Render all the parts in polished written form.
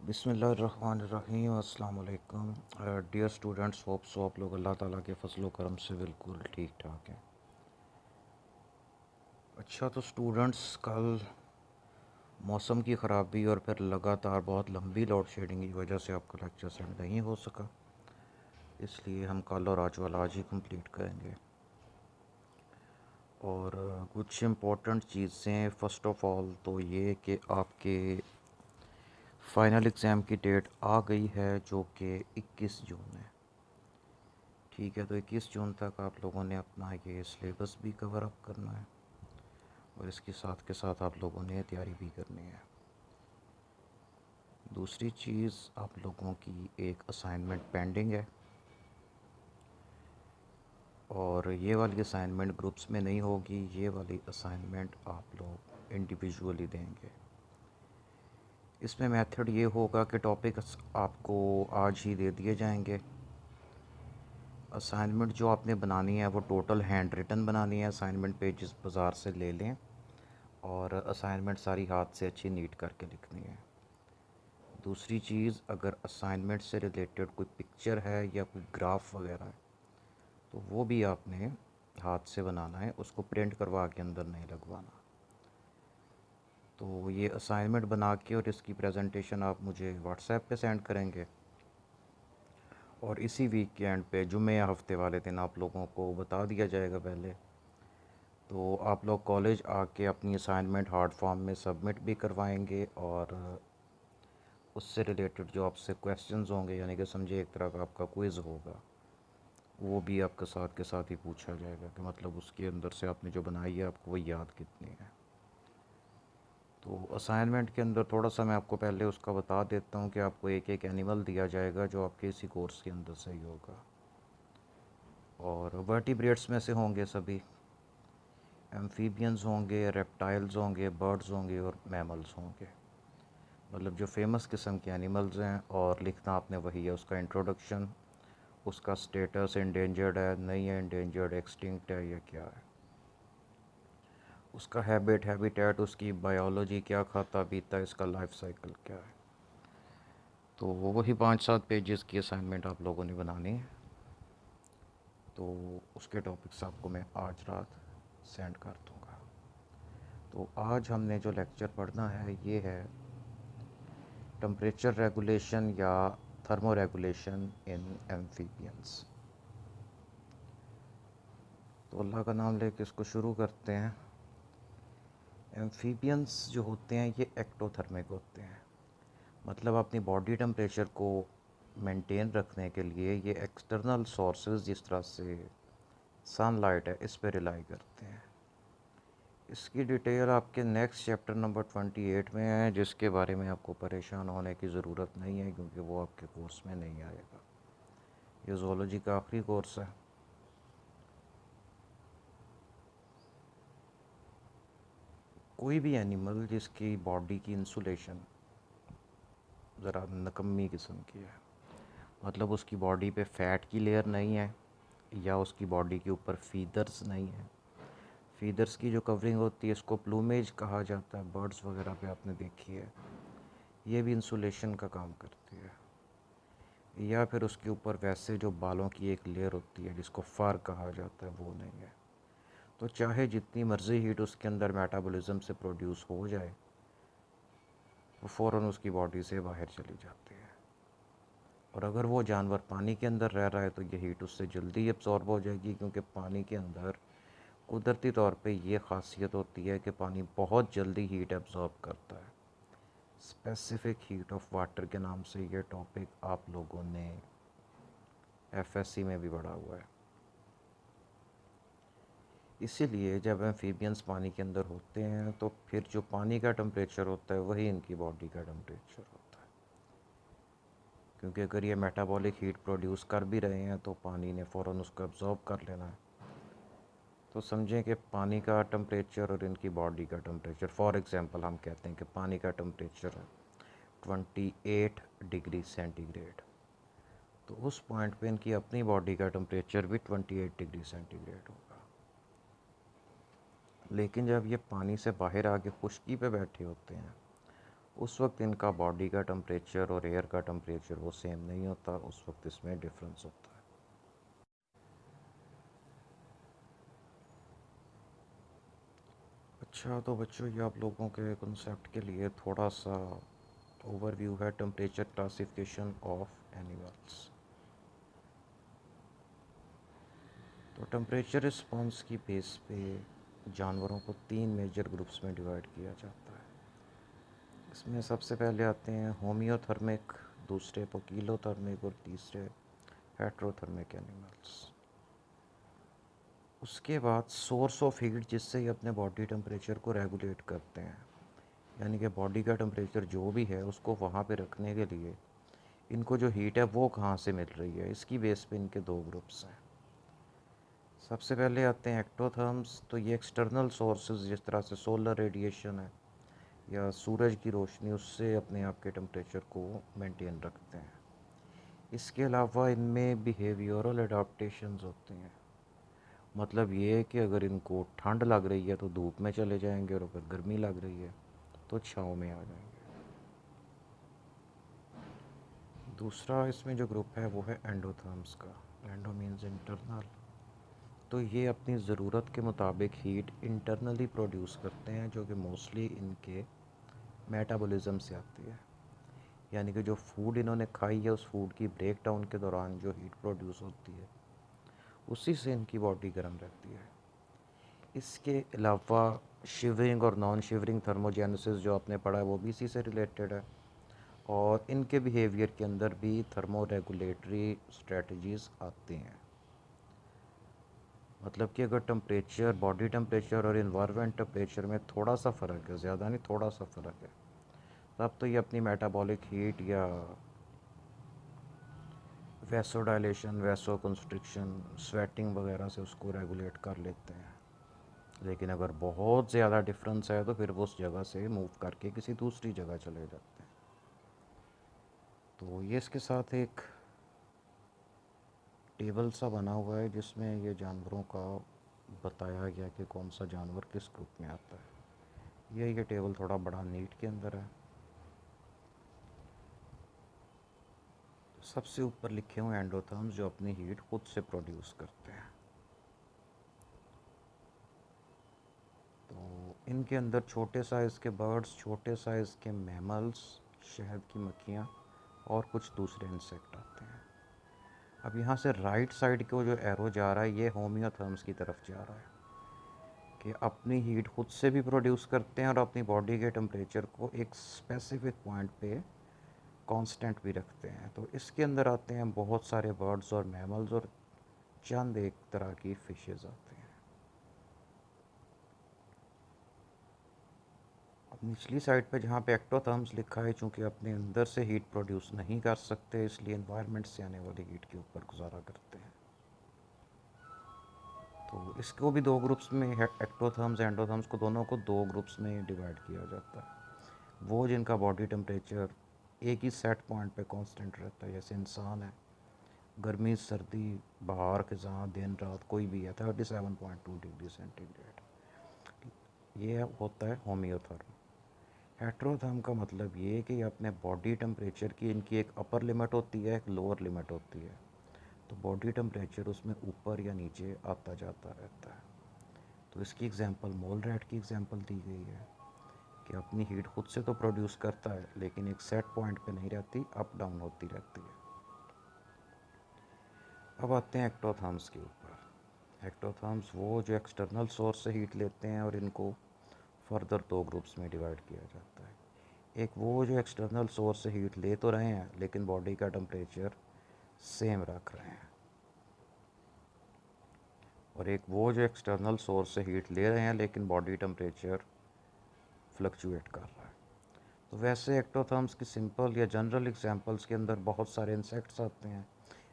बिस्मिल्लाहिर्रहमानिर्रहीम अस्सलाम वालेकुम। डियर स्टूडेंट्स, होप सो आप लोग अल्लाह ताला के फजलो करम से बिल्कुल ठीक ठाक हैं। अच्छा, तो स्टूडेंट्स, कल मौसम की ख़राबी और फिर लगातार बहुत लंबी लोड शेडिंग की वजह से आपका लेक्चर सेंड नहीं हो सका, इसलिए हम कल और आज वाला आज ही कंप्लीट करेंगे। और कुछ इम्पोर्टेंट चीज़ें, फ़र्स्ट ऑफ़ ऑल तो ये कि आपके फ़ाइनल एग्ज़ाम की डेट आ गई है जो कि 21 जून है। ठीक है, तो 21 जून तक आप लोगों ने अपना ये सिलेबस भी कवर अप करना है और इसके साथ के साथ आप लोगों ने तैयारी भी करनी है। दूसरी चीज़, आप लोगों की एक असाइनमेंट पेंडिंग है और ये वाली असाइनमेंट ग्रुप्स में नहीं होगी, ये वाली असाइनमेंट आप लोग इंडिविजुअली देंगे। इसमें मेथड ये होगा कि टॉपिक्स आपको आज ही दे दिए जाएंगे। असाइनमेंट जो आपने बनानी है वो टोटल हैंड रिटन बनानी है। असाइनमेंट पेजेस बाज़ार से ले लें और असाइनमेंट सारी हाथ से अच्छी नीट करके लिखनी है। दूसरी चीज़, अगर असाइनमेंट से रिलेटेड कोई पिक्चर है या कोई ग्राफ वगैरह है तो वो भी आपने हाथ से बनाना है, उसको प्रिंट करवा के अंदर नहीं लगवाना। तो ये असाइनमेंट बना के और इसकी प्रेजेंटेशन आप मुझे व्हाट्सएप पे सेंड करेंगे और इसी वीक के एंड पे जुमे या हफ्ते वाले दिन आप लोगों को बता दिया जाएगा पहले। तो आप लोग कॉलेज आके अपनी असाइनमेंट हार्ड फॉर्म में सबमिट भी करवाएंगे और उससे रिलेटेड जो आपसे क्वेश्चंस होंगे, यानी कि समझिए एक तरह का आपका क्विज़ होगा, वो भी आपके साथ के साथ ही पूछा जाएगा कि मतलब उसके अंदर से आपने जो बनाई है आपको वो याद कितनी है। तो असाइनमेंट के अंदर थोड़ा सा मैं आपको पहले उसका बता देता हूँ कि आपको एक एक एनिमल दिया जाएगा जो आपके इसी कोर्स के अंदर से ही होगा और वर्टिब्रेट्स में से होंगे सभी, एम्फीबियंस होंगे, रेप्टाइल्स होंगे, बर्ड्स होंगे और मैमल्स होंगे, मतलब जो फेमस किस्म के एनिमल्स हैं। और लिखना आपने वही है, उसका इंट्रोडक्शन, उसका स्टेटस, इंडेंजर्ड है, नहीं है इंडेंजर्ड, एक्सटिंक्ट है या क्या है, उसका हैबिटेट, उसकी बायोलॉजी, क्या खाता पीता है, इसका लाइफ साइकिल क्या है। तो वो वही 5-7 पेजेस की असाइनमेंट आप लोगों ने बनानी है। तो उसके टॉपिक्स आपको मैं आज रात सेंड कर दूँगा। तो आज हमने जो लेक्चर पढ़ना है ये है टेम्परेचर रेगुलेशन या थर्मो रेगुलेशन इन एम्फीबियंस। तो अल्लाह का नाम लेके इसको शुरू करते हैं। एम्फीबियंस जो होते हैं ये एक्टोथर्मिक होते हैं, मतलब अपनी बॉडी टेम्परेचर को मेंटेन रखने के लिए ये एक्सटर्नल सोर्सेज जिस तरह से सनलाइट है इस पे रिलाई करते हैं। इसकी डिटेल आपके नेक्स्ट चैप्टर नंबर 28 में है, जिसके बारे में आपको परेशान होने की ज़रूरत नहीं है क्योंकि वो आपके कोर्स में नहीं आएगा। ये ज़ूलॉजी का आखिरी कोर्स है। कोई भी एनिमल जिसकी बॉडी की इंसुलेशन ज़रा नकम्मी किस्म की है, मतलब उसकी बॉडी पे फ़ैट की लेयर नहीं है या उसकी बॉडी के ऊपर फीदर्स नहीं है। फीदर्स की जो कवरिंग होती है इसको प्लूमेज कहा जाता है, बर्ड्स वगैरह पे आपने देखी है, ये भी इंसुलेशन का काम करती है। या फिर उसके ऊपर वैसे जो बालों की एक लेयर होती है जिसको फर कहा जाता है, वो नहीं है। तो चाहे जितनी मर्ज़ी हीट उसके अंदर मेटाबॉलिज्म से प्रोड्यूस हो जाए, वो फ़ौरन उसकी बॉडी से बाहर चली जाती है। और अगर वो जानवर पानी के अंदर रह रहा है तो ये हीट उससे जल्दी एब्जॉर्ब हो जाएगी, क्योंकि पानी के अंदर कुदरती तौर पे ये ख़ासियत होती है कि पानी बहुत जल्दी हीट एब्जॉर्ब करता है। स्पेसिफ़िक हीट ऑफ वाटर के नाम से ये टॉपिक आप लोगों ने एफएससी में भी पढ़ा हुआ है। इसीलिए जब एम्फीबियंस पानी के अंदर होते हैं तो फिर जो पानी का टेम्परेचर होता है वही इनकी बॉडी का टेम्परेचर होता है, क्योंकि अगर ये मेटाबॉलिक हीट प्रोड्यूस कर भी रहे हैं तो पानी ने फ़ौरन उसको एब्जॉर्ब कर लेना है। तो समझें कि पानी का टेम्परेचर और इनकी बॉडी का टेम्परेचर, फॉर एग्ज़ाम्पल हम कहते हैं कि पानी का टेम्परेचर है 28 डिग्री सेंटीग्रेड, तो उस पॉइंट पे इनकी अपनी बॉडी का टेम्परेचर भी 28 डिग्री सेंटीग्रेड होगा। लेकिन जब ये पानी से बाहर आके खुश्की पे बैठे होते हैं उस वक्त इनका बॉडी का टेम्परेचर और एयर का टेम्परेचर वो सेम नहीं होता, उस वक्त इसमें डिफरेंस होता है। अच्छा, तो बच्चों ये आप लोगों के कंसेप्ट के लिए थोड़ा सा ओवरव्यू है टेम्परेचर क्लासिफिकेशन ऑफ एनिमल्स। तो टेम्परेचर रिस्पॉन्स की बेस पे जानवरों को 3 मेजर ग्रुप्स में डिवाइड किया जाता है। इसमें सबसे पहले आते हैं होमियोथर्मिक, दूसरे पोकिलोथर्मिक और तीसरे हेट्रोथर्मिक एनिमल्स। उसके बाद सोर्स ऑफ हीट जिससे ये अपने बॉडी टेम्परेचर को रेगुलेट करते हैं, यानी कि बॉडी का टेम्परेचर जो भी है उसको वहाँ पे रखने के लिए इनको जो हीट है वो कहाँ से मिल रही है, इसकी बेस पे इनके 2 ग्रुप्स हैं। सबसे पहले आते हैं एक्टोथर्म्स। तो ये एक्सटर्नल सोर्सेज जिस तरह से सोलर रेडिएशन है या सूरज की रोशनी, उससे अपने आप के टेम्परेचर को मेंटेन रखते हैं। इसके अलावा इनमें बिहेवियरल अडाप्टेशंस होते हैं। मतलब ये है कि अगर इनको ठंड लग रही है तो धूप में चले जाएंगे, और अगर गर्मी लग रही है तो छाँव में आ जाएंगे। दूसरा इसमें जो ग्रुप है वो है एंडोथर्म्स का। Endo means internal. तो ये अपनी ज़रूरत के मुताबिक हीट इंटरनली प्रोड्यूस करते हैं, जो कि मोस्टली इनके मेटाबॉलिज्म से आती है। यानी कि जो फूड इन्होंने खाई है उस फूड की ब्रेक डाउन के दौरान जो हीट प्रोड्यूस होती है उसी से इनकी बॉडी गर्म रहती है। इसके अलावा शिवरिंग और नॉन शिवरिंग थर्मोजेनेसिस जो आपने पढ़ा है वो भी इसी से रिलेटेड है, और इनके बिहेवियर के अंदर भी थर्मो रेगुलेटरी स्ट्रेटजीज़ आती हैं। मतलब कि अगर टेम्परेचर, बॉडी टेम्परेचर और इन्वायरमेंट टेम्परेचर में थोड़ा सा फ़र्क है, ज़्यादा नहीं थोड़ा सा फ़र्क है, तब तो ये अपनी मेटाबॉलिक हीट या वैसोडाइलेशन, वैसो कंस्ट्रिक्शन, स्वेटिंग वगैरह से उसको रेगुलेट कर लेते हैं। लेकिन अगर बहुत ज़्यादा डिफरेंस है तो फिर वो उस जगह से मूव करके किसी दूसरी जगह चले जाते हैं। तो ये इसके साथ एक टेबल सा बना हुआ है जिसमें ये जानवरों का बताया गया कि कौन सा जानवर किस ग्रुप में आता है। ये टेबल थोड़ा बड़ा नीट के अंदर है। सबसे ऊपर लिखे हुए एंडोथर्म्स जो अपनी हीट खुद से प्रोड्यूस करते हैं। तो इनके अंदर छोटे साइज़ के बर्ड्स, छोटे साइज़ के मैमल्स, शहद की मक्खियाँ और कुछ दूसरे इंसेक्ट आते हैं। अब यहाँ से राइट साइड को जो एरो जा रहा है ये होमियोथर्म्स की तरफ जा रहा है, कि अपनी हीट खुद से भी प्रोड्यूस करते हैं और अपनी बॉडी के टेम्परेचर को एक स्पेसिफिक पॉइंट पे कांस्टेंट भी रखते हैं। तो इसके अंदर आते हैं बहुत सारे बर्ड्स और मैमल्स और चंद एक तरह की फिशेस आते हैं। अब निचली साइड पे जहाँ पे एक्टोथर्म्स लिखा है, चूँकि अपने अंदर से हीट प्रोड्यूस नहीं कर सकते इसलिए एनवायरनमेंट से आने वाली हीट के ऊपर गुजारा करते हैं। तो इसको भी 2 ग्रुप्स में, एक्टोथर्म्स एंडोथर्म्स को दोनों को 2 ग्रुप्स में डिवाइड किया जाता है। वो जिनका बॉडी टेम्परेचर एक ही सेट पॉइंट पे कांस्टेंट रहता है, जैसे इंसान है, गर्मी सर्दी बाहर खिज़ां दिन रात कोई भी है 37.2 डिग्री सेंटीग्रेड, ये होता है होमियोथर्म। हेट्रोथर्म का मतलब ये है कि अपने बॉडी टेम्परेचर की इनकी एक अपर लिमिट होती है, एक लोअर लिमिट होती है। तो बॉडी टेम्परेचर उसमें ऊपर या नीचे आता जाता रहता है। तो इसकी एग्जांपल मोल रैट की एग्जांपल दी गई है कि अपनी हीट खुद से तो प्रोड्यूस करता है लेकिन एक सेट पॉइंट पे नहीं रहती, अप डाउन होती रहती है। अब आते हैं एक्टोथर्म्स के ऊपर। एक्टोथर्म्स वो जो एक्सटर्नल सोर्स से हीट लेते हैं और इनको फर्दर 2 ग्रुप्स में डिवाइड किया जाता है। एक वो जो एक्सटर्नल सोर्स से हीट ले तो रहे हैं लेकिन बॉडी का टेम्परेचर सेम रख रहे हैं, और एक वो जो एक्सटर्नल सोर्स से हीट ले रहे हैं लेकिन बॉडी टेम्परेचर फ्लक्चुएट कर रहा है। तो वैसे एक्टोथर्म्स की सिंपल या जनरल एग्जांपल्स के अंदर बहुत सारे इंसेक्ट्स आते हैं,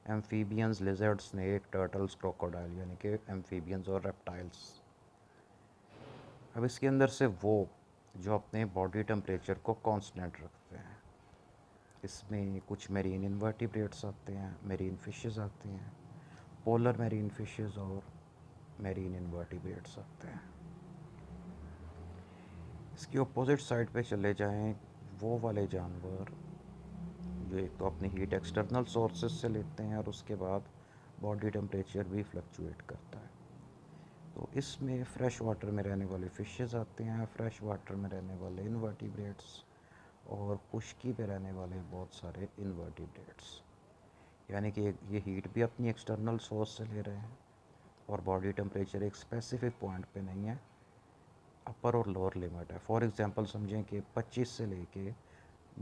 amphibians, lizard, snake, turtles, crocodile, यानी कि एम्फीबियंस और रेप्टाइल्स। अब इसके अंदर से वो जो अपने बॉडी टेम्परेचर को कांस्टेंट रखते हैं, इसमें कुछ मेरीन इन्वर्टिब्रेट्स आते हैं, मेरीन फिशेस आती हैं, पोलर मेरीन फिशेस और मेरीन इन्वर्टिब्रेट्स आते हैं। इसकी अपोजिट साइड पे चले जाएं, वो वाले जानवर जो एक तो अपनी हीट एक्सटर्नल सोर्सेज से लेते हैं और उसके बाद बॉडी टेम्परेचर भी फ्लक्चुएट करता है। तो इसमें फ़्रेश वाटर में रहने वाले फ़िशेज़ आते हैं, फ़्रेश वाटर में रहने वाले इनवर्टिब्रेट्स और खुश्की पे रहने वाले बहुत सारे इनवर्टिब्रेट्स। यानी कि ये हीट भी अपनी एक्सटर्नल सोर्स से ले रहे हैं और बॉडी टेम्परेचर एक स्पेसिफिक पॉइंट पे नहीं है, अपर और लोअर लिमिट है। फॉर एग्जांपल समझें कि 25 से लेके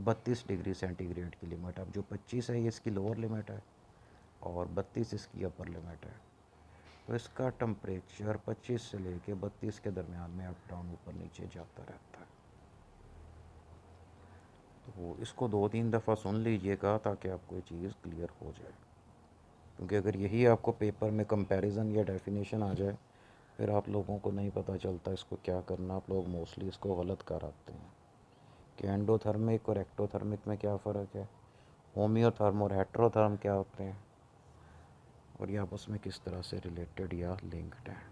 32 डिग्री सेंटीग्रेड की लिमिट। अब जो 25 है ये इसकी लोअर लिमिट है और 32 इसकी अपर लिमिट है। तो इसका टेम्परेचर 25 से लेके 32 के दरमियान में अप डाउन ऊपर नीचे जाता रहता है। तो इसको 2-3 दफ़ा सुन लीजिएगा ताकि आपको ये चीज़ क्लियर हो जाए, क्योंकि अगर यही आपको पेपर में कंपैरिजन या डेफिनेशन आ जाए फिर आप लोगों को नहीं पता चलता इसको क्या करना। आप लोग मोस्टली इसको गलत कराते हैं कि एंडोथर्मिक और एक्टोथर्मिक में क्या फ़र्क है, होमियोथर्म और हेट्रोथर्म क्या होते हैं और ये आपस में किस तरह से रिलेटेड या लिंक्ड हैं।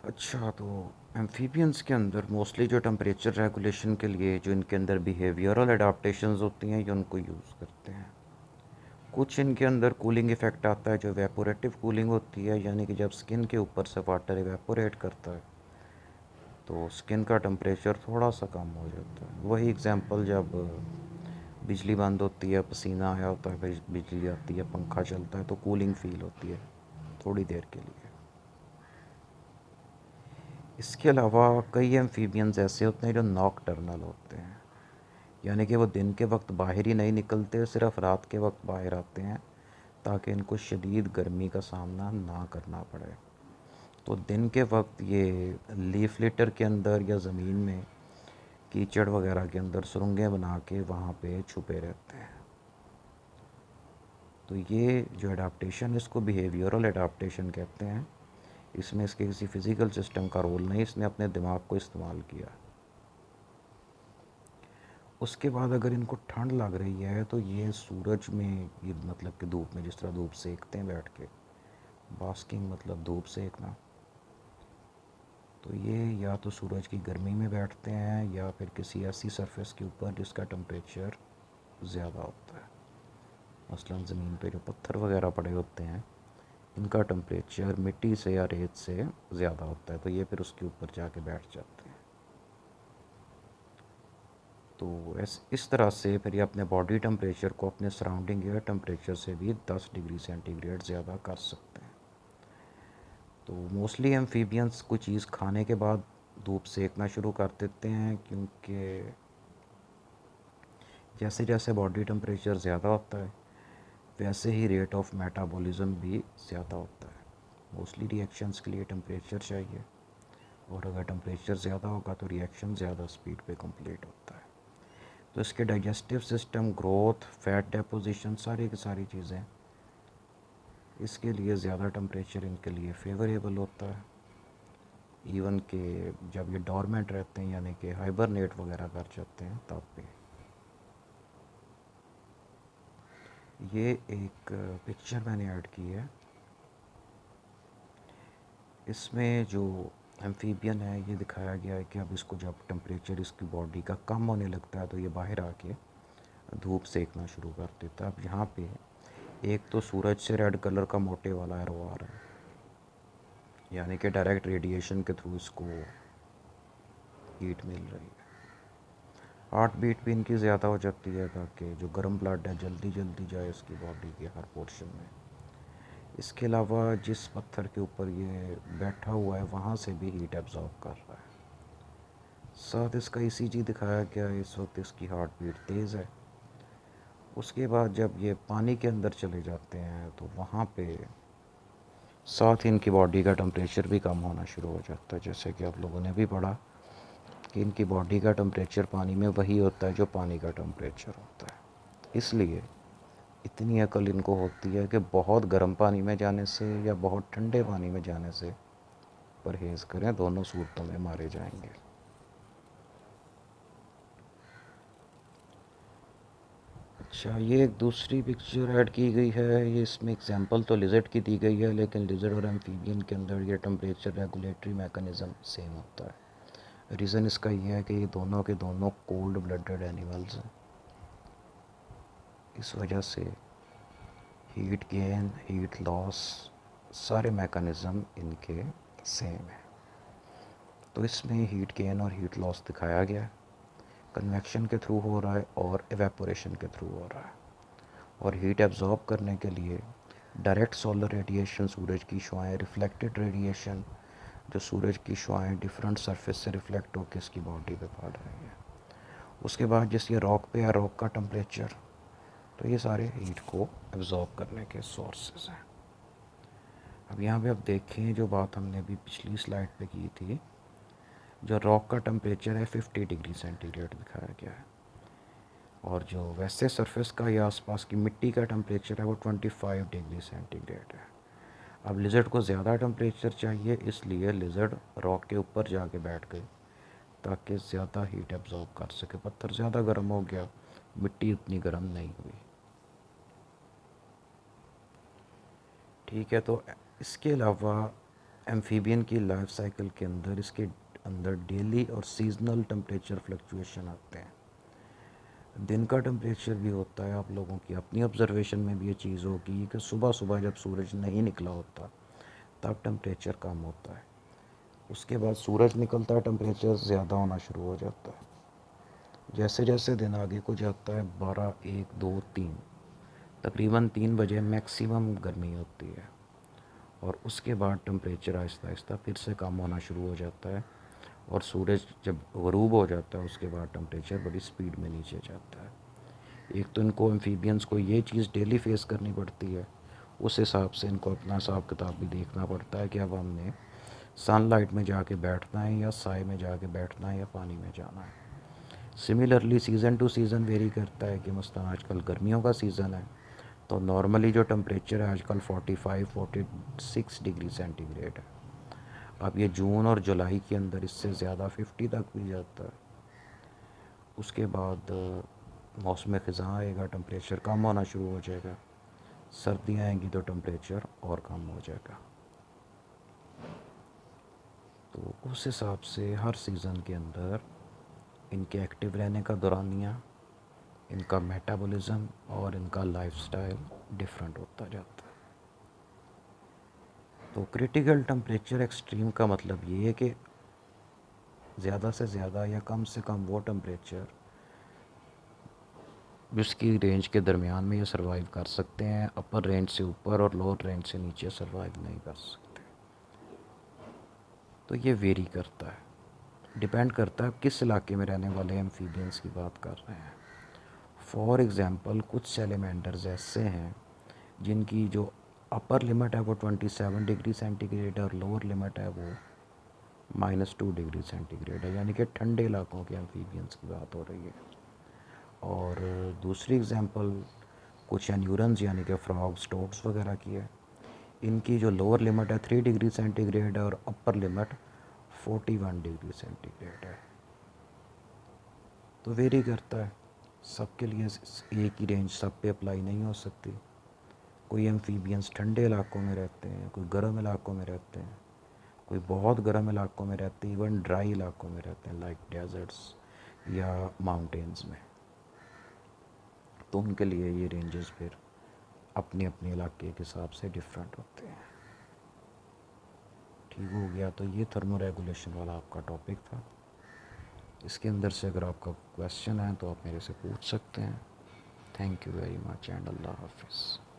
अच्छा, तो एम्फीबियंस के अंदर मोस्टली जो टेम्परेचर रेगुलेशन के लिए जो इनके अंदर बिहेवियरल अडाप्टेशंस होती हैं ये उनको यूज़ करते हैं। कुछ इनके अंदर कूलिंग इफ़ेक्ट आता है जो वेपोरेटिव कूलिंग होती है, यानी कि जब स्किन के ऊपर से वाटर इवेपोरेट करता है तो स्किन का टेम्परेचर थोड़ा सा कम हो जाता है। वही एग्जांपल जब बिजली बंद होती है, पसीना आया होता है, फिर बिजली आती है, पंखा चलता है तो कूलिंग फील होती है थोड़ी देर के लिए। इसके अलावा कई एम्फीबियंस ऐसे होते हैं जो नॉकटर्नल होते हैं, यानी कि वो दिन के वक्त बाहर ही नहीं निकलते, सिर्फ रात के वक्त बाहर आते हैं ताकि इनको शदीद गर्मी का सामना ना करना पड़े। तो दिन के वक्त ये लीफ लिटर के अंदर या ज़मीन में कीचड़ वगैरह के अंदर सुरंगें बना के वहाँ पे छुपे रहते हैं। तो ये जो एडाप्टेशन, इसको बिहेवियरल एडाप्टेशन कहते हैं। इसमें इसके किसी फ़िज़िकल सिस्टम का रोल नहीं, इसने अपने दिमाग को इस्तेमाल किया। उसके बाद अगर इनको ठंड लग रही है तो ये सूरज में, ये मतलब कि धूप में, जिस तरह धूप सेकते हैं बैठ के, बास्किंग मतलब धूप सेकना, तो ये या तो सूरज की गर्मी में बैठते हैं या फिर किसी ऐसी सरफेस के ऊपर जिसका टेम्परेचर ज़्यादा होता है। मसलन ज़मीन पे जो पत्थर वगैरह पड़े होते हैं इनका टेम्परेचर मिट्टी से या रेत से ज़्यादा होता है, तो ये फिर उसके ऊपर जाके बैठ जाते हैं। तो इस तरह से फिर ये अपने बॉडी टेम्परेचर को अपने सराउंडिंग एयर टेम्परेचर से भी 10 डिग्री सेंटीग्रेड ज़्यादा कर सकते हैं। तो मोस्टली एम्फीबियंस कोई चीज़ खाने के बाद धूप सेकना शुरू कर देते हैं, क्योंकि जैसे जैसे बॉडी टेम्परेचर ज़्यादा होता है वैसे ही रेट ऑफ मेटाबॉलिज्म भी ज़्यादा होता है। मोस्टली रिएक्शंस के लिए टेम्परेचर चाहिए और अगर टेम्परेचर ज़्यादा होगा तो रिएक्शन ज़्यादा स्पीड पे कंप्लीट होता है। तो इसके digestive system, growth, fat deposition, सारी की सारी चीज़ें इसके लिए ज़्यादा टेम्परेचर इनके लिए फेवरेबल होता है। इवन के जब ये डॉर्मेंट रहते हैं यानी कि हाइबरनेट वगैरह कर जाते हैं तब भी। ये एक पिक्चर मैंने ऐड की है, इसमें जो एम्फीबियन है ये दिखाया गया है कि अब इसको जब टेम्परेचर इसकी बॉडी का कम होने लगता है तो ये बाहर आके धूप सेकना शुरू कर देता है। अब यहाँ पे एक तो सूरज से रेड कलर का मोटे वाला एरो आ रहा है, यानी कि डायरेक्ट रेडिएशन के थ्रू इसको हीट मिल रही है। हार्ट बीट भी इनकी ज़्यादा हो जाती है ताकि जो गर्म ब्लड है जल्दी जल्दी जाए इसकी बॉडी के हर पोर्शन में। इसके अलावा जिस पत्थर के ऊपर ये बैठा हुआ है वहाँ से भी हीट एब्जॉर्ब कर रहा है। साथ इसका ईसीजी दिखाया गया है, इस वक्त इसकी हार्ट बीट तेज़ है। उसके बाद जब ये पानी के अंदर चले जाते हैं तो वहाँ पे साथ ही इनकी बॉडी का टेम्परेचर भी कम होना शुरू हो जाता है, जैसे कि आप लोगों ने भी पढ़ा कि इनकी बॉडी का टेम्परेचर पानी में वही होता है जो पानी का टेम्परेचर होता है। इसलिए इतनी अकल इनको होती है कि बहुत गर्म पानी में जाने से या बहुत ठंडे पानी में जाने से परहेज़ करें, दोनों सूरतों में मारे जाएंगे। अच्छा, ये एक दूसरी पिक्चर ऐड की गई है। ये इसमें एग्जांपल तो लिजर्ड की दी गई है, लेकिन लिजर्ड और एम्फीबियन के अंदर ये टेम्परेचर रेगुलेटरी मैकेनिज़्म सेम होता है। रीज़न इसका ये है कि ये दोनों के दोनों कोल्ड ब्लडेड एनिमल्स हैं। इस वजह से हीट गेन, हीट लॉस, सारे मैकेनिज़्म इनके सेम है। तो इसमें हीट गेन और हीट लॉस दिखाया गया है। कन्वेक्शन के थ्रू हो रहा है और एवेपोरेशन के थ्रू हो रहा है। और हीट एब्जॉर्ब करने के लिए डायरेक्ट सोलर रेडिएशन, सूरज की शुआएं, रिफ्लेक्टेड रेडिएशन, जो सूरज की शुआएं डिफरेंट सरफेस से रिफ्लेक्ट होकर इसकी बॉडी पे पड़ रही है। उसके बाद जैसे ये रॉक पे है, रॉक का टेम्परेचर, तो ये सारे हीट को एब्जॉर्ब करने के सोर्सेज हैं। अब यहाँ पे आप देखें, जो बात हमने अभी पिछली स्लाइड पे की थी, जो रॉक का टेम्परेचर है 50 डिग्री सेंटीग्रेड दिखाया गया है, और जो वैसे सरफेस का या आसपास की मिट्टी का टेम्परेचर है वो 25 डिग्री सेंटीग्रेड है। अब लिजर्ड को ज़्यादा टेम्परेचर चाहिए, इसलिए लिजर्ड रॉक के ऊपर जाके बैठ गए ताकि ज़्यादा हीट एब्जॉर्ब कर सके। पत्थर ज़्यादा गर्म हो गया, मिट्टी उतनी गर्म नहीं हुई। ठीक है, तो इसके अलावा एम्फीबियन की लाइफ साइकिल के अंदर इसके अंदर डेली और सीजनल टेम्परेचर फ्लक्चुएशन आते हैं। दिन का टेम्परेचर भी होता है। आप लोगों की अपनी ऑब्जर्वेशन में भी ये चीज़ होगी कि सुबह सुबह जब सूरज नहीं निकला होता तब टेम्परेचर कम होता है। उसके बाद सूरज निकलता है, टेम्परेचर ज़्यादा होना शुरू हो जाता है। जैसे जैसे दिन आगे को जाता है, 12, 1, 2, 3, तकरीबन 3 बजे मैक्सिमम गर्मी होती है, और उसके बाद टेम्परेचर आहिस्ता आहिस्ता फिर से कम होना शुरू हो जाता है, और सूरज जब ग़रूब हो जाता है उसके बाद टेम्परेचर बड़ी स्पीड में नीचे जाता है। एक तो इनको एम्फीबियंस को ये चीज़ डेली फेस करनी पड़ती है, उस हिसाब से इनको अपना हिसाब किताब भी देखना पड़ता है कि अब हमने सनलाइट में जाके बैठना है या साए में जाके बैठना है या पानी में जाना है। Similarly season two season very करता है कि मसलन आजकल गर्मियों का सीज़न है, तो नॉर्मली जो टेम्परेचर है आजकल 45, 46 डिग्री सेंटीग्रेड है। अब ये जून और जुलाई के अंदर इससे ज़्यादा 50 तक भी जाता है। उसके बाद मौसम ख़ज़ां आएगा, टेम्परेचर कम होना शुरू हो जाएगा। सर्दियाँ आएंगी तो टेम्परेचर और कम हो जाएगा। तो उस हिसाब से हर सीज़न के अंदर इनके एक्टिव रहने का दौरानिया, इनका मेटाबॉलिज्म और इनका लाइफस्टाइल डिफरेंट होता जाता है। तो क्रिटिकल टेम्परेचर एक्सट्रीम का मतलब ये है कि ज़्यादा से ज़्यादा या कम से कम वो टेम्परेचर जिसकी रेंज के दरमियान में ये सर्वाइव कर सकते हैं, अपर रेंज से ऊपर और लोअर रेंज से नीचे सर्वाइव नहीं कर सकते। तो ये वेरी करता है, डिपेंड करता है किस इलाके में रहने वाले एम्फीबियंस की बात कर रहे हैं। फॉर एग्ज़ाम्पल कुछ सैलेमेंडर्स ऐसे हैं जिनकी जो अपर लिमिट है वो 27 डिग्री सेंटीग्रेड है और लोअर लिमिट है वो -2 डिग्री सेंटीग्रेड है, यानी कि ठंडे इलाकों के एम्फीबियंस की बात हो रही है। और दूसरी एग्ज़ाम्पल कुछ एन्यूरन्स यानी कि फ्रॉग्स, टोड्स वगैरह की है। इनकी जो लोअर लिमिट है 3 डिग्री सेंटीग्रेड है और अपर लिमिट 41 डिग्री सेंटीग्रेड है। तो वेरी करता है, सबके लिए एक ही रेंज सब पे अप्लाई नहीं हो सकती। कोई एम्फीबियंस ठंडे इलाकों में रहते हैं, कोई गर्म इलाकों में रहते हैं, कोई बहुत गर्म इलाकों में रहते हैं, इवन ड्राई इलाकों में रहते हैं लाइक डेजर्ट्स या माउंटेन्स में। तो उनके लिए ये रेंजेस फिर अपने अपने इलाके के हिसाब से डिफरेंट होते हैं। ठीक हो गया, तो ये थर्मो रेगुलेशन वाला आपका टॉपिक था। इसके अंदर से अगर आपका क्वेश्चन है तो आप मेरे से पूछ सकते हैं। Thank you very much and अल्लाह हाफिज़।